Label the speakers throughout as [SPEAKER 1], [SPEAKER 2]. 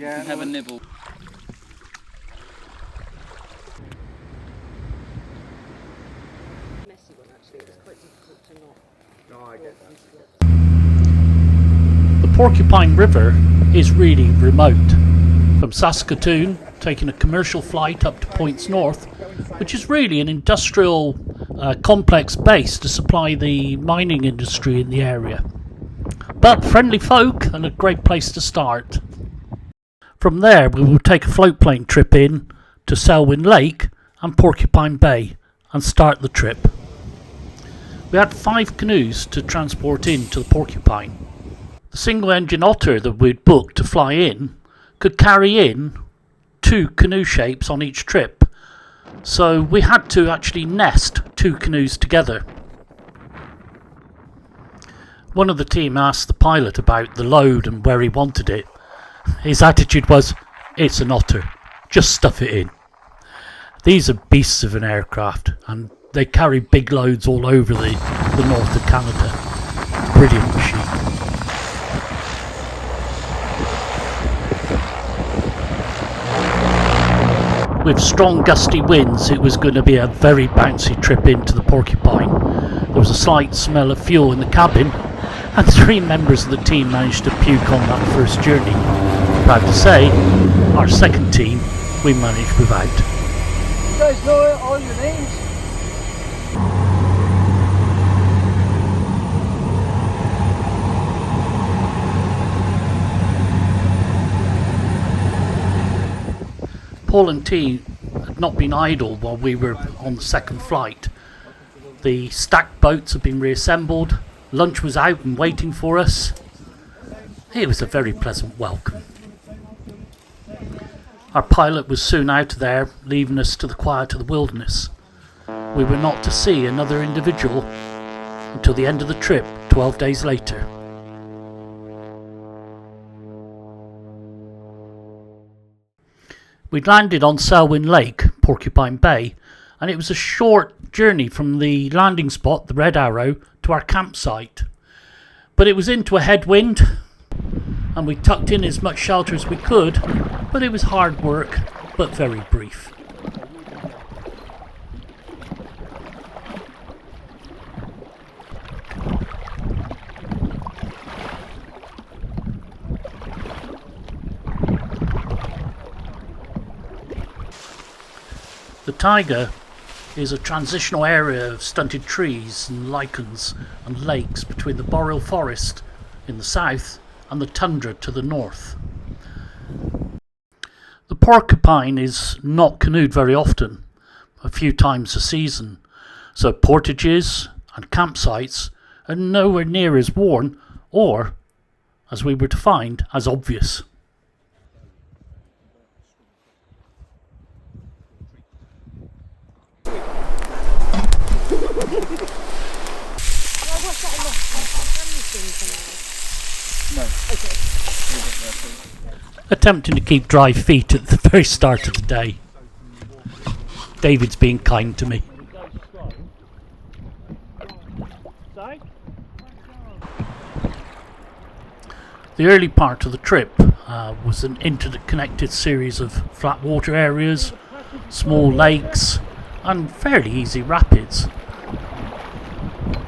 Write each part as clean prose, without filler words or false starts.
[SPEAKER 1] and have a nibble.
[SPEAKER 2] Messy one actually, it was quite difficult to not.
[SPEAKER 3] No, I get that.
[SPEAKER 4] The Porcupine River is really remote. From Saskatoon, taking a commercial flight up to points north, which is really an industrial complex base to supply the mining industry in the area. But friendly folk and a great place to start. From there we will take a float plane trip in to Selwyn Lake and Porcupine Bay and start the trip. We had 5 canoes to transport in to the Porcupine. The single engine otter that we'd booked to fly in could carry in 2 canoe shapes on each trip, so we had to actually nest 2 canoes together. One of the team asked the pilot about the load and where he wanted it. His attitude was, "It's an otter, just stuff it in." These are beasts of an aircraft, and they carry big loads all over the north of Canada. Brilliant machine. With strong gusty winds, it was going to be a very bouncy trip into the Porcupine. There was a slight smell of fuel in the cabin, and 3 members of the team managed to puke on that first journey. Proud to say, our second team we managed without.
[SPEAKER 3] You guys know all your names?
[SPEAKER 4] Paul and T had not been idle while we were on the second flight. The stacked boats had been reassembled, lunch was out and waiting for us. It was a very pleasant welcome. Our pilot was soon out of there, leaving us to the quiet of the wilderness. We were not to see another individual until the end of the trip, 12 days later. We'd landed on Selwyn Lake, Porcupine Bay, and it was a short journey from the landing spot, the Red Arrow, to our campsite. But it was into a headwind, and we tucked in as much shelter as we could, but it was hard work, but very brief. The taiga is a transitional area of stunted trees and lichens and lakes between the boreal forest in the south and the tundra to the north. The Porcupine is not canoed very often, a few times a season, so portages and campsites are nowhere near as worn or, as we were to find, as obvious. Attempting to keep dry feet at the very start of the day. David's being kind to me. The early part of the trip was an interconnected series of flat water areas, small lakes and fairly easy rapids.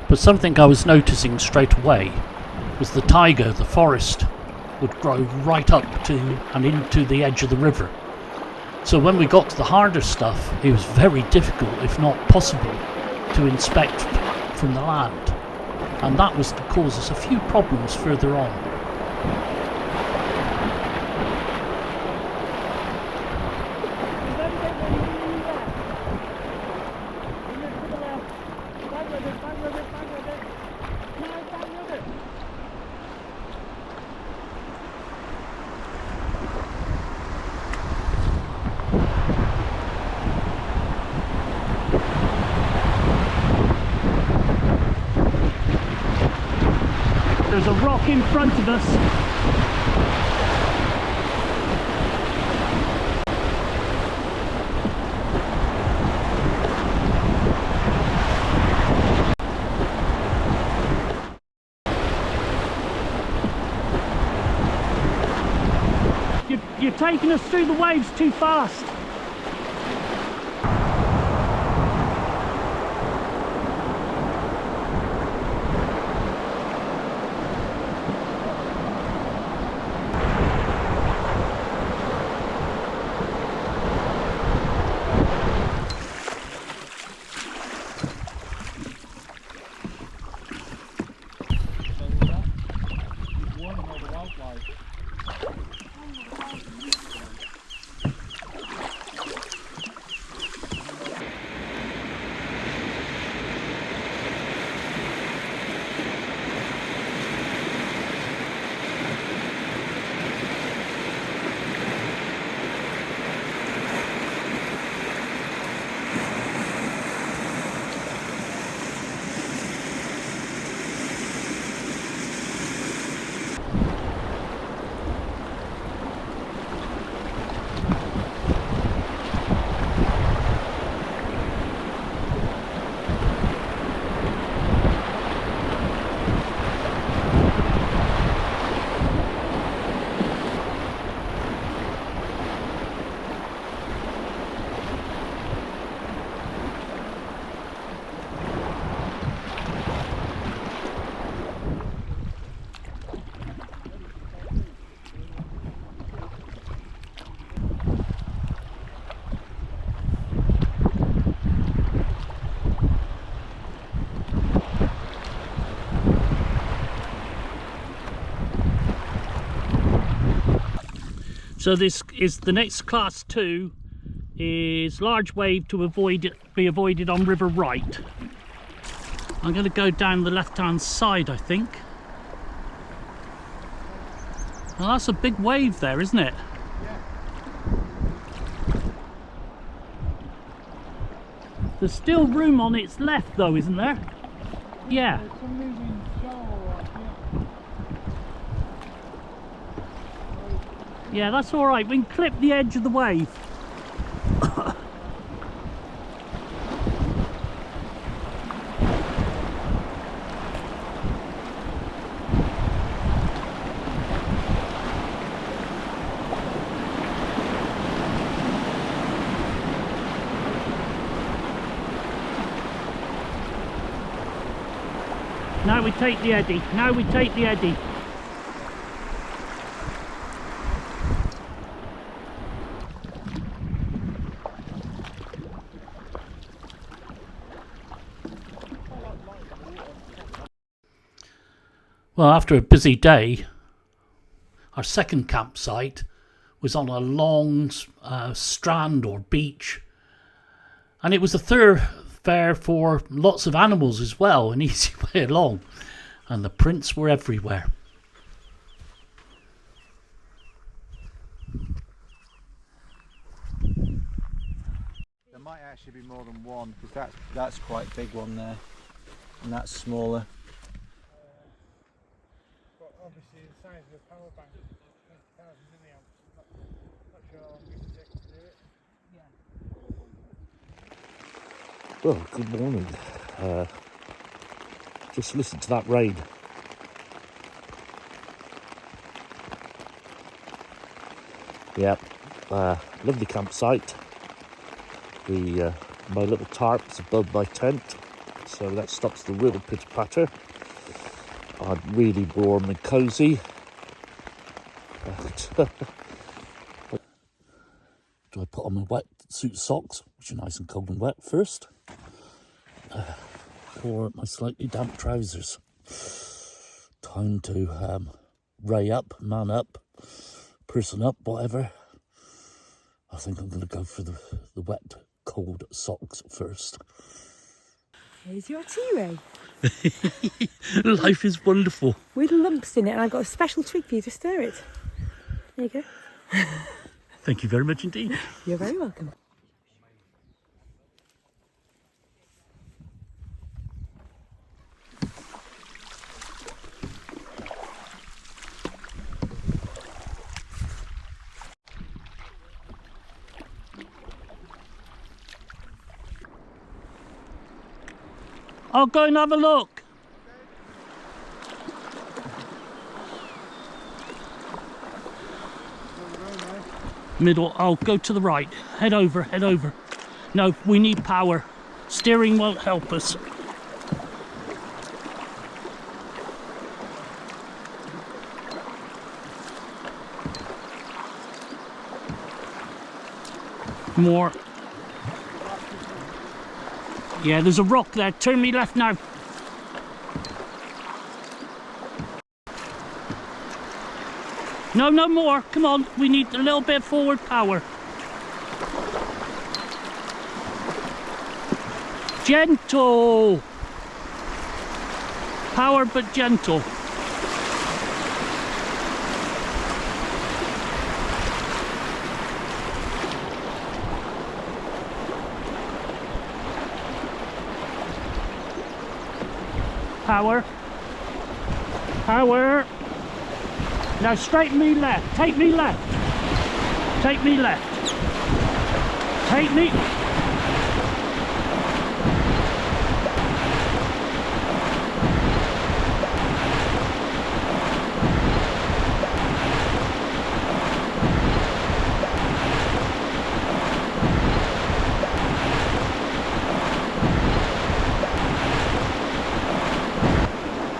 [SPEAKER 4] But something I was noticing straight away was the taiga, the forest, would grow right up to and into the edge of the river. So when we got to the harder stuff, it was very difficult, if not possible, to inspect from the land. And that was to cause us a few problems further on. There's a rock in front of us. You you're taking us through the waves too fast. So this is the next class 2 is large wave to be avoided on River Right. I'm going to go down the left hand side, I think. Well, that's a big wave there, isn't it?
[SPEAKER 3] Yeah.
[SPEAKER 4] There's still room on its left though, isn't there? Yeah.
[SPEAKER 3] It's a moving shower,
[SPEAKER 4] Yeah, that's all right. We can clip the edge of the wave. Now we take the eddy. Now we take the eddy. Well, after a busy day, our second campsite was on a long strand or beach, and it was a thoroughfare for lots of animals as well, an easy way along, and the prints were everywhere.
[SPEAKER 3] There might actually be more than one, because that's quite a big one there, and that's smaller.
[SPEAKER 1] But obviously the size of the power bank is 20,000 milliamps. Not sure how long it would take to do it.
[SPEAKER 4] Well, good morning. Just listen to that rain. Yep, lovely campsite. My little tarp is above my tent, so that stops the real pitter patter. I'm really warm and cosy. Do I put on my wetsuit socks, which are nice and cold and wet first, or my slightly damp trousers? Time to ray up, man up, person up, whatever. I think I'm going to go for the wet, cold socks first.
[SPEAKER 2] Here's your tea, Ray.
[SPEAKER 4] Life is wonderful.
[SPEAKER 2] With lumps in it, and I've got a special trick for you to stir it. There you go.
[SPEAKER 4] Thank you very much indeed.
[SPEAKER 2] You're very welcome.
[SPEAKER 4] I'll go and have a look. Middle. Oh, go to the right. Head over, head over. No, we need power. Steering won't help us. More. Yeah, there's a rock there. Turn me left now. No, no more. Come on. We need a little bit forward power. Gentle. Power but gentle. Power. Power. Now straighten me left. Take me left. Take me left. Take me.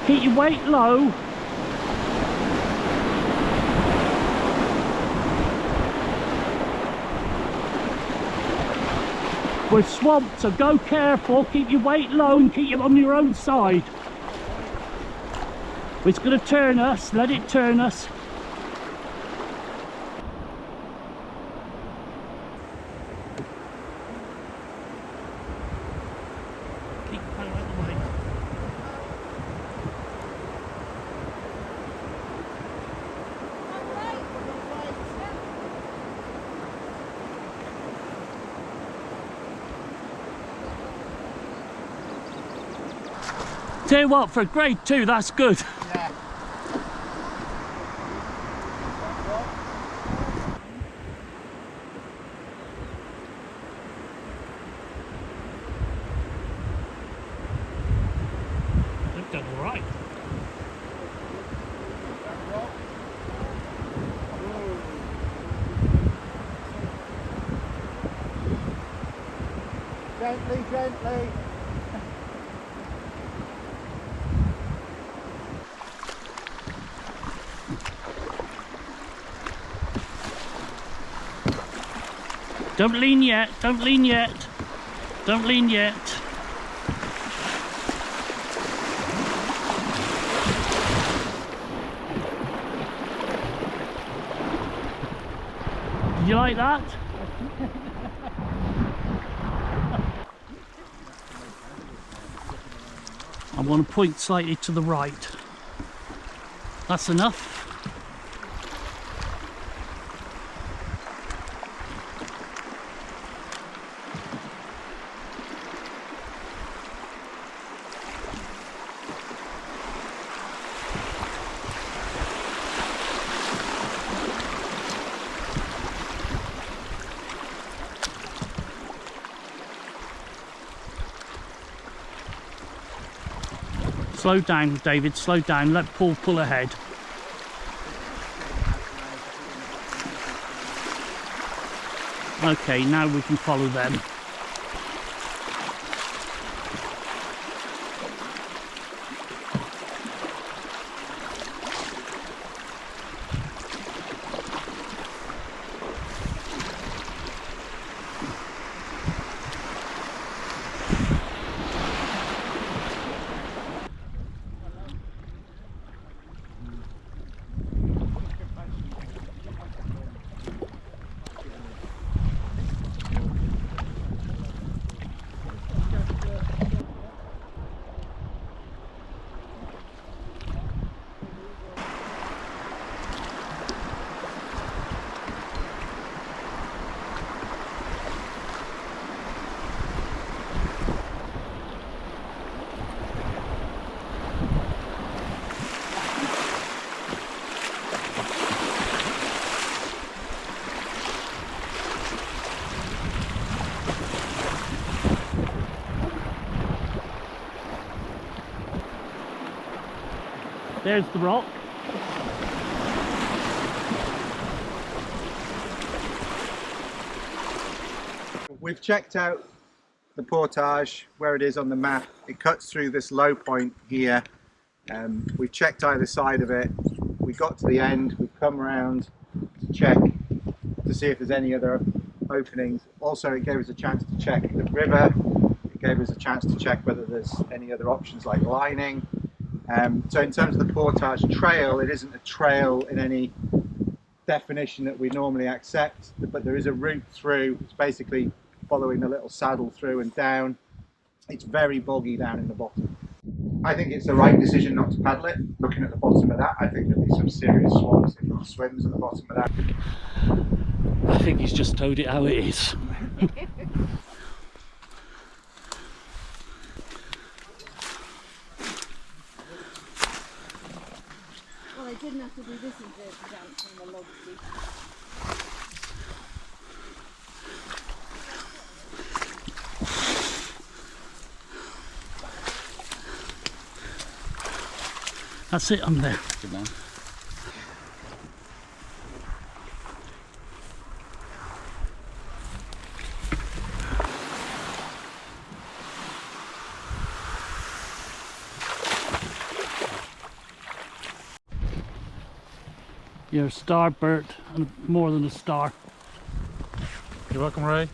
[SPEAKER 4] Keep your weight low. We're swamped, so go careful. Keep your weight low and keep it on your own side. It's going to turn us. Let it turn us. Keep power out of the way. Tell you what, for grade 2, that's good.
[SPEAKER 3] Yeah.
[SPEAKER 4] They've done all right.
[SPEAKER 3] Gently, gently.
[SPEAKER 4] Don't lean yet, don't lean yet. Don't lean yet. Did you like that? I want to point slightly to the right. That's enough. Slow down, David, slow down. Let Paul pull ahead. Okay, now we can follow them. There's the rock.
[SPEAKER 3] we've checked out the portage where it is on the map. It cuts through this low point here. We've checked either side of it. We got to the end, we've come around to check to see if there's any other openings. Also, it gave us a chance to check the river. It gave us a chance to check whether there's any other options like lining. So in terms of the portage trail, it isn't a trail in any definition that we normally accept, but there is a route through. It's basically following the little saddle through and down. It's very boggy down in the bottom. I think it's the right decision not to paddle it. Looking at the bottom of that, I think there'll be some serious swamps if it swims at the bottom of that.
[SPEAKER 4] I think he's just told it how it is.
[SPEAKER 2] Well, I didn't have to do this in the dance on the log seat.
[SPEAKER 4] That's it, I'm there.
[SPEAKER 3] Good man.
[SPEAKER 4] You're a star, Bert, and more than a star.
[SPEAKER 1] You're welcome, Ray.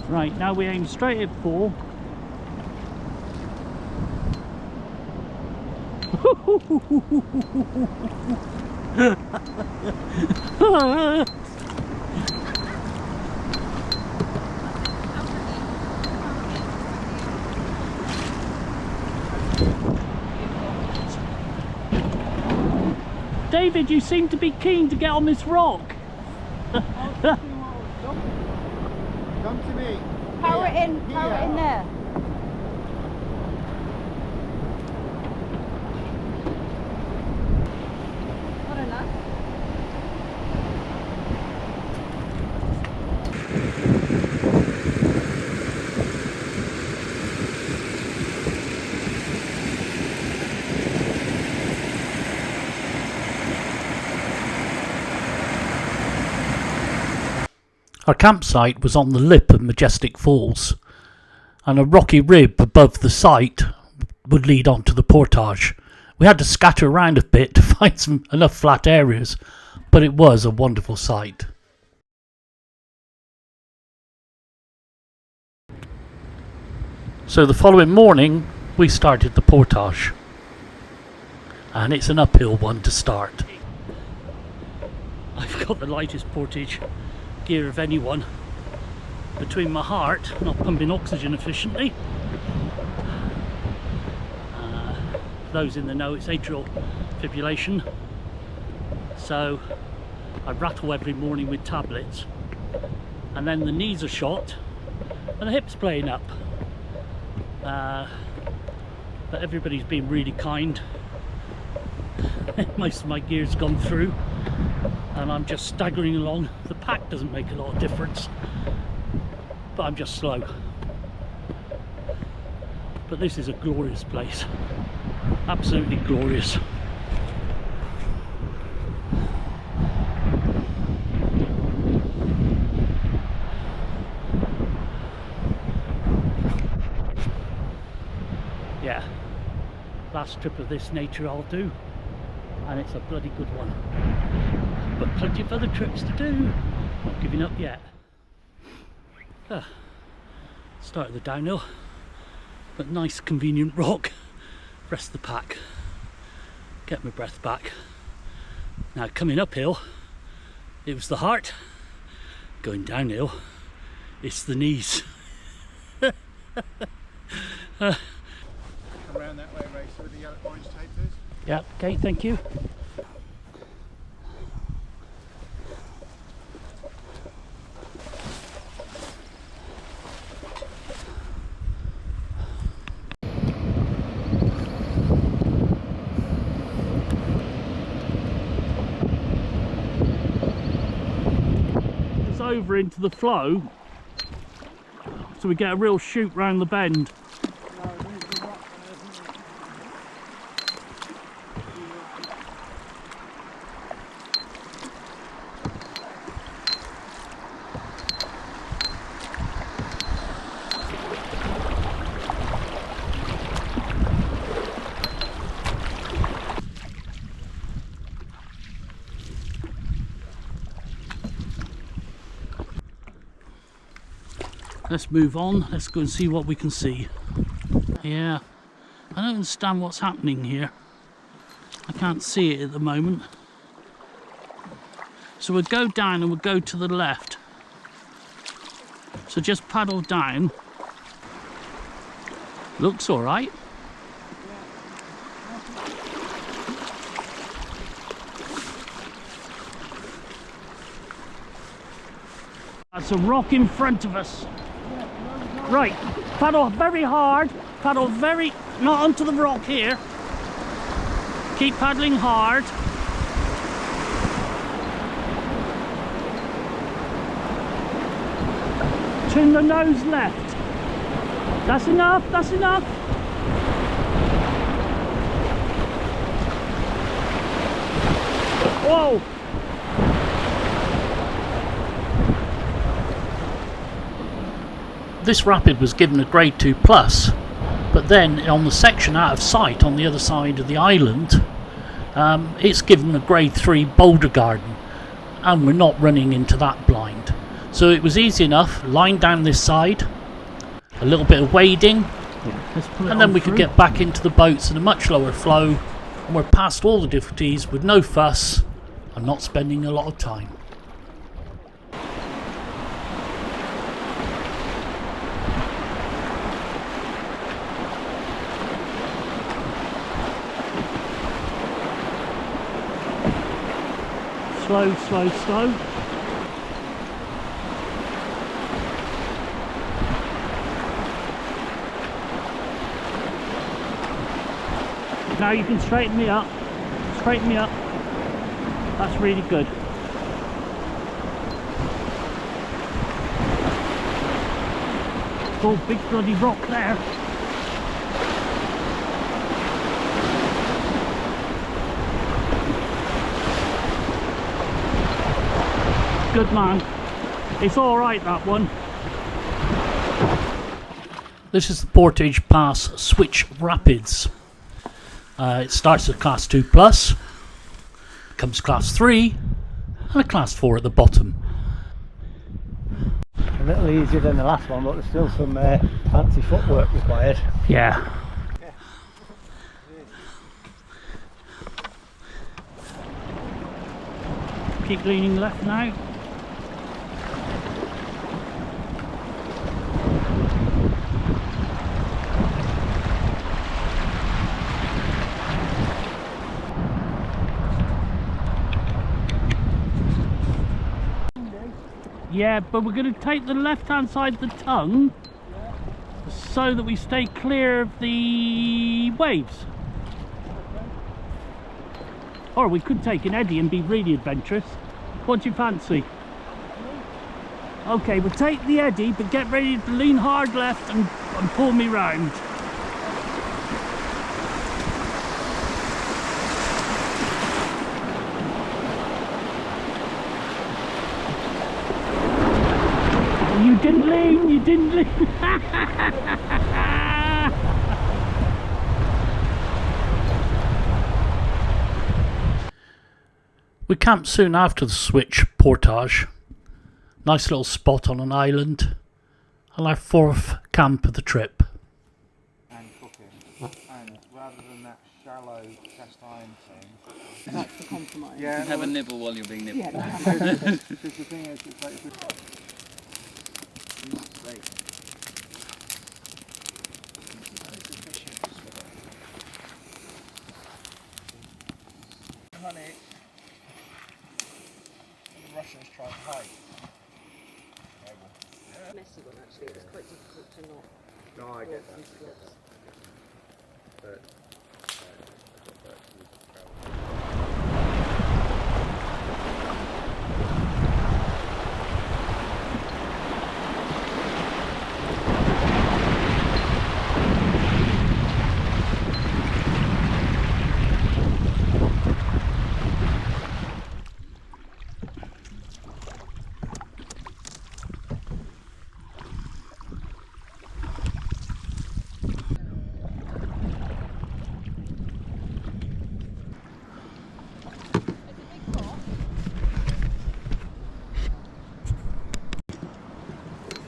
[SPEAKER 4] Right, now we aim straight at 4. David, you seem to be keen to get on this rock.
[SPEAKER 3] Come to me.
[SPEAKER 2] Power it in there. Not enough.
[SPEAKER 4] Our campsite was on the lip of Majestic Falls, and a rocky rib above the site would lead on to the portage. We had to scatter around a bit to find enough flat areas, but it was a wonderful sight. So the following morning we started the portage, and it's an uphill one to start. I've got the lightest portage gear of anyone between my heart, not pumping oxygen efficiently. Those in the know, it's atrial fibrillation, so I rattle every morning with tablets, and then the knees are shot and the hips playing up, but everybody's been really kind. Most of my gear's gone through and I'm just staggering along. The pack doesn't make a lot of difference, but I'm just slow. But this is a glorious place, absolutely glorious. Yeah, last trip of this nature I'll do, and it's a bloody good one. But plenty of other trips to do, not giving up yet. Started the downhill, but nice convenient rock, rest the pack, get my breath back. Now coming uphill, it was the heart, going downhill, it's the knees.
[SPEAKER 3] Come around that way, Ray, so where the yellow orange tape is.
[SPEAKER 4] Yeah, okay, thank you. It's over into the flow, so we get a real shoot round the bend. Let's move on. Let's go and see what we can see. Yeah, I don't understand what's happening here. I can't see it at the moment. So we'll go down and we'll go to the left. So just paddle down. Looks all right. That's a rock in front of us. Right, paddle very hard, paddle very, not onto the rock here. Keep paddling hard. Turn the nose left. That's enough, that's enough. Whoa! This rapid was given a grade 2 plus, but then on the section out of sight on the other side of the island, it's given a grade 3 boulder garden, and we're not running into that blind. So it was easy enough, line down this side, a little bit of wading, and then we could get back into the boats in a much lower flow, and we're past all the difficulties with no fuss and not spending a lot of time. Slow, slow, slow. Now you can straighten me up. Straighten me up. That's really good. Oh, big bloody rock there. Good man. It's all right, that one. This is the Portage Pass Switch Rapids. It starts at class 2 plus, comes class 3, and a class 4 at the bottom.
[SPEAKER 5] A little easier than the last one, but there's still some fancy footwork required.
[SPEAKER 4] Yeah. Keep leaning left now. Yeah, but we're going to take the left hand side of the tongue so that we stay clear of the waves. Or we could take an eddy and be really adventurous. What do you fancy? Okay, we'll take the eddy, but get ready to lean hard left and pull me round. You didn't lean, you didn't lean. We camped soon after the switch portage. Nice little spot on an island, and our 4th camp of the trip.
[SPEAKER 3] And cooking. And rather than that shallow cast iron thing.
[SPEAKER 2] That's the compromise.
[SPEAKER 3] Yeah.
[SPEAKER 6] Have a nibble while you're being nibbled.
[SPEAKER 2] Yeah.
[SPEAKER 3] Because the thing is, it's like
[SPEAKER 1] honey, the Russians tried to hide.
[SPEAKER 2] Messy one actually, it was quite difficult to not.
[SPEAKER 3] No, I get that. But,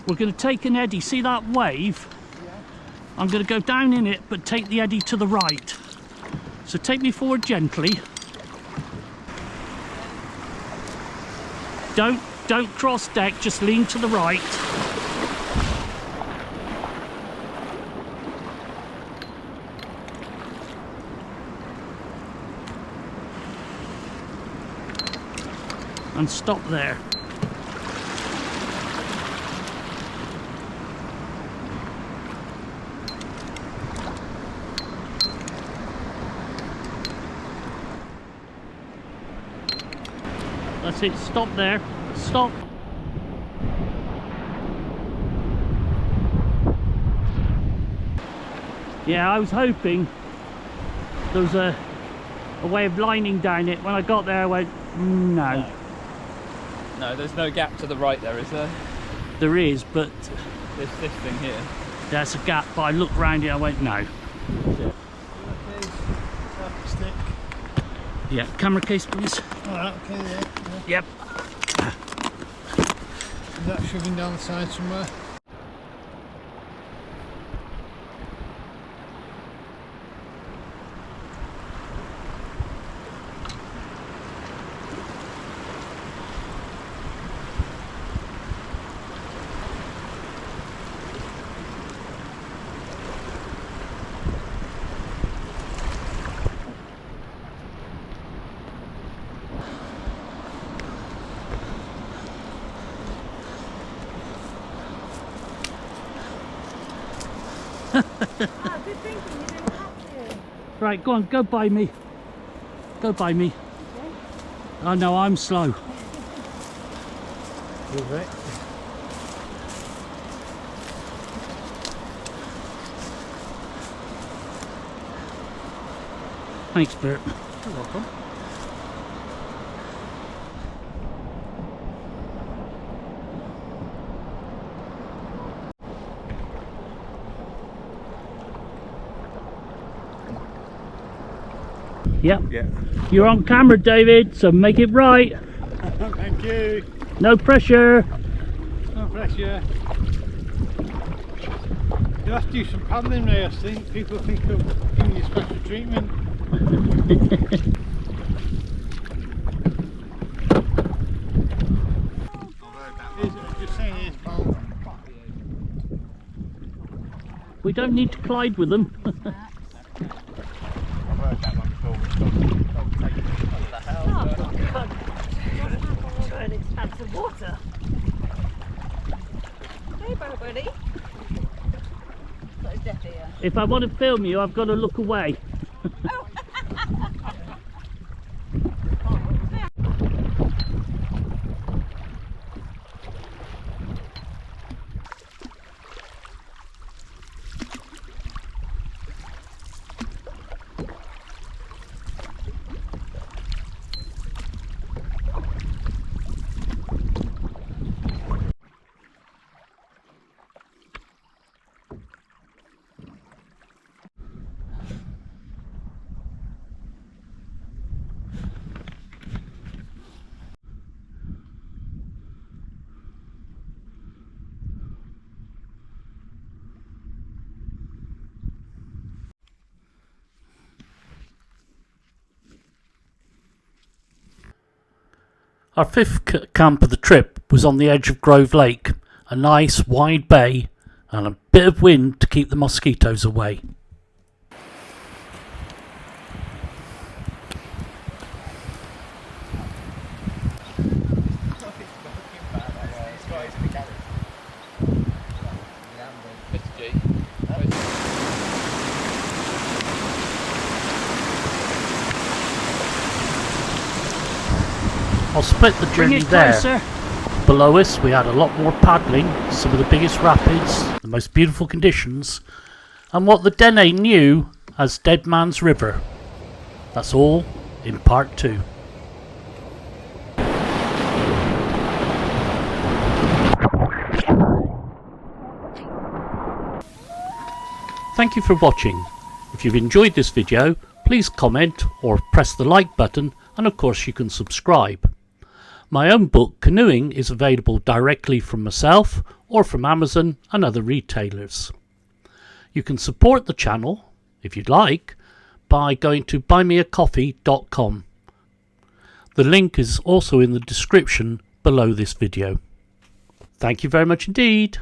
[SPEAKER 4] we're going to take an eddy. See that wave?
[SPEAKER 1] Yeah.
[SPEAKER 4] I'm going to go down in it, but take the eddy to the right. So take me forward gently. Don't cross deck, just lean to the right. And stop there. That's it, stop there. Stop. Yeah, I was hoping there was a way of lining down it. When I got there I went, no.
[SPEAKER 6] No, there's no gap to the right there, is there?
[SPEAKER 4] There is, but
[SPEAKER 6] This thing here.
[SPEAKER 4] there's a gap, but I looked round it and I went, no.
[SPEAKER 1] Stick.
[SPEAKER 4] Yeah, camera case please.
[SPEAKER 1] Alright, okay, yeah.
[SPEAKER 4] Yep.
[SPEAKER 1] Is that shoving down the side somewhere?
[SPEAKER 2] Good thinking, you didn't have to.
[SPEAKER 4] Right, go on, go by me. Go by me.
[SPEAKER 2] Okay.
[SPEAKER 4] Oh no, I'm slow.
[SPEAKER 1] Move it.
[SPEAKER 4] Thanks, Bert.
[SPEAKER 1] You're welcome.
[SPEAKER 4] Yep.
[SPEAKER 3] Yeah.
[SPEAKER 4] You're on camera, David, so make it right.
[SPEAKER 1] Thank you.
[SPEAKER 4] No pressure.
[SPEAKER 1] No pressure. You'll have to do some paddling there, I think. People think of giving you special treatment. Just saying it is cold.
[SPEAKER 4] We don't need to collide with them.
[SPEAKER 2] An expanse of water. Hey, buddy. Got his deaf ear.
[SPEAKER 4] If I want to film you, I've got to look away. Our fifth camp of the trip was on the edge of Grove Lake, a nice wide bay and a bit of wind to keep the mosquitoes away. I'll split the journey there. Below us we had a lot more paddling, some of the biggest rapids, the most beautiful conditions, and what the Dene knew as Dead Man's River. That's all in part 2. Thank you for watching. If you've enjoyed this video, please comment or press the like button, and of course you can subscribe. My own book, Canoeing, is available directly from myself or from Amazon and other retailers. You can support the channel, if you'd like, by going to buymeacoffee.com. The link is also in the description below this video. Thank you very much indeed.